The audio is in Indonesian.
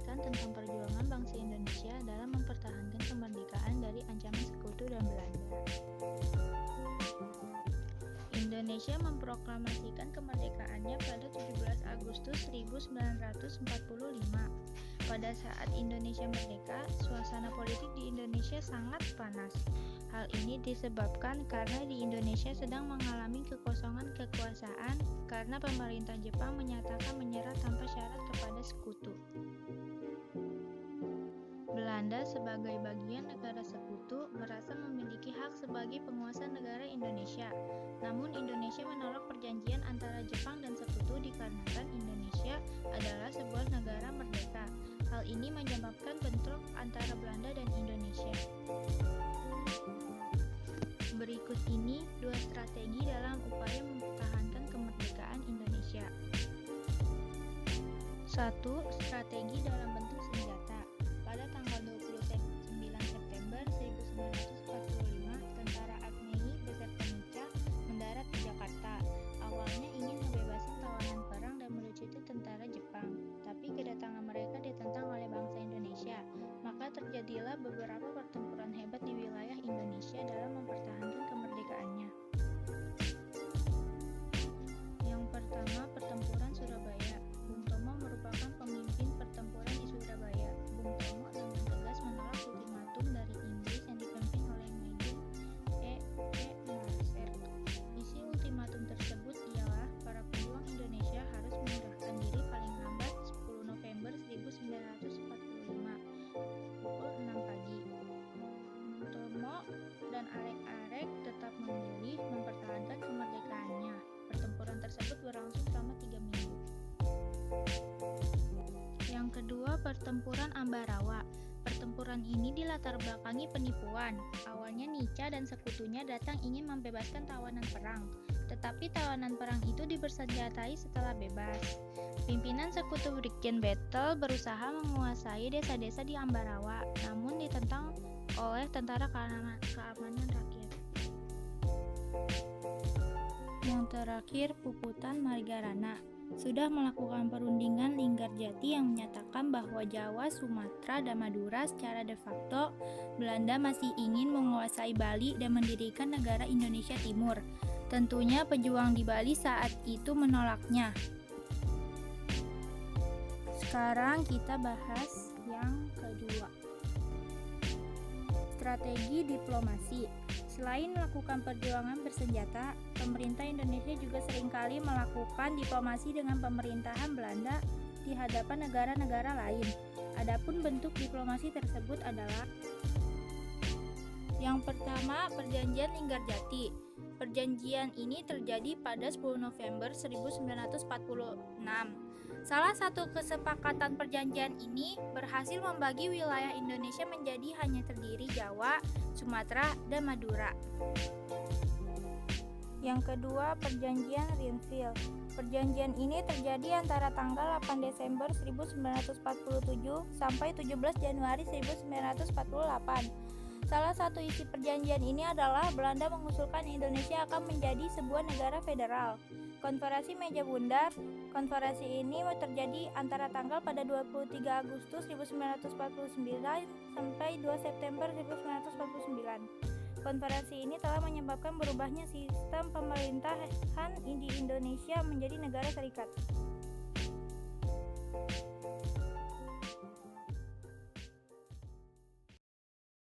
menjelaskan tentang perjuangan bangsa Indonesia dalam mempertahankan kemerdekaan dari ancaman sekutu dan Belanda. Indonesia memproklamasikan kemerdekaannya pada 17 Agustus 1945. Pada saat Indonesia merdeka, suasana politik di Indonesia sangat panas. Hal ini disebabkan karena di Indonesia sedang mengalami kekosongan kekuasaan karena pemerintah Jepang menyatakan menyerah tanpa syarat kepada sekutu. Belanda sebagai bagian negara sekutu merasa memiliki hak sebagai penguasa negara Indonesia. Namun Indonesia menolak perjanjian antara Jepang dan sekutu dikarenakan Indonesia adalah sebuah negara merdeka. Hal ini menyebabkan bentrok antara Belanda dan Indonesia. Berikut ini dua strategi dalam upaya mempertahankan kemerdekaan Indonesia. 1. Strategi dalam bentuk senjata. Pada tanggal 29 September 1945, tentara Agni beserta Nica mendarat di Jakarta. Awalnya ingin membebaskan tawanan perang dan melucuti tentara Jepang, tapi kedatangan mereka ditentang oleh bangsa Indonesia. Maka terjadilah beberapa pertempuran hebat di wilayah Indonesia dalam mempertahankan kemerdekaannya. Yang pertama, pertempuran Surabaya. Bung Tomo merupakan pemimpin pertempuran di Surabaya. Bung Tomo dengan tegas menolak ultimatum dari Inggris yang dipimpin oleh Major E. Marser. Isi ultimatum tersebut ialah para pejuang Indonesia harus menyerahkan diri paling lambat 10 November 1945 pukul 6 pagi. Tomo dan Arek-Arek tetap memilih mempertahankan kemerdekaannya. Pertempuran tersebut berlangsung selama 3 minggu. Yang kedua, pertempuran Ambarawa. Pertempuran ini dilatar belakangi penipuan. Awalnya Nica dan sekutunya datang ingin membebaskan tawanan perang, tetapi tawanan perang itu dibersenjatai setelah bebas. Pimpinan sekutu Brigjen Battle berusaha menguasai desa-desa di Ambarawa, namun ditentang oleh tentara keamanan rakyat. Yang terakhir, Puputan Margarana sudah melakukan perundingan Linggarjati yang menyatakan bahwa Jawa, Sumatera, dan Madura secara de facto Belanda masih ingin menguasai Bali dan mendirikan negara Indonesia Timur. Tentunya pejuang di Bali saat itu menolaknya. Sekarang kita bahas yang kedua. Strategi diplomasi. Selain melakukan perjuangan bersenjata, pemerintah Indonesia juga seringkali melakukan diplomasi dengan pemerintahan Belanda di hadapan negara-negara lain. Adapun bentuk diplomasi tersebut adalah: yang pertama, Perjanjian Linggarjati. Perjanjian ini terjadi pada 10 November 1946. Salah satu kesepakatan perjanjian ini berhasil membagi wilayah Indonesia menjadi hanya terdiri Jawa, Sumatera, dan Madura. Yang kedua, Perjanjian Renville. Perjanjian ini terjadi antara tanggal 8 Desember 1947 sampai 17 Januari 1948. Salah satu isi perjanjian ini adalah Belanda mengusulkan Indonesia akan menjadi sebuah negara federal. Konferensi Meja Bundar. Konferensi ini terjadi antara tanggal pada 23 Agustus 1949 sampai 2 September 1949. Konferensi ini telah menyebabkan berubahnya sistem pemerintahan di Indonesia menjadi negara serikat.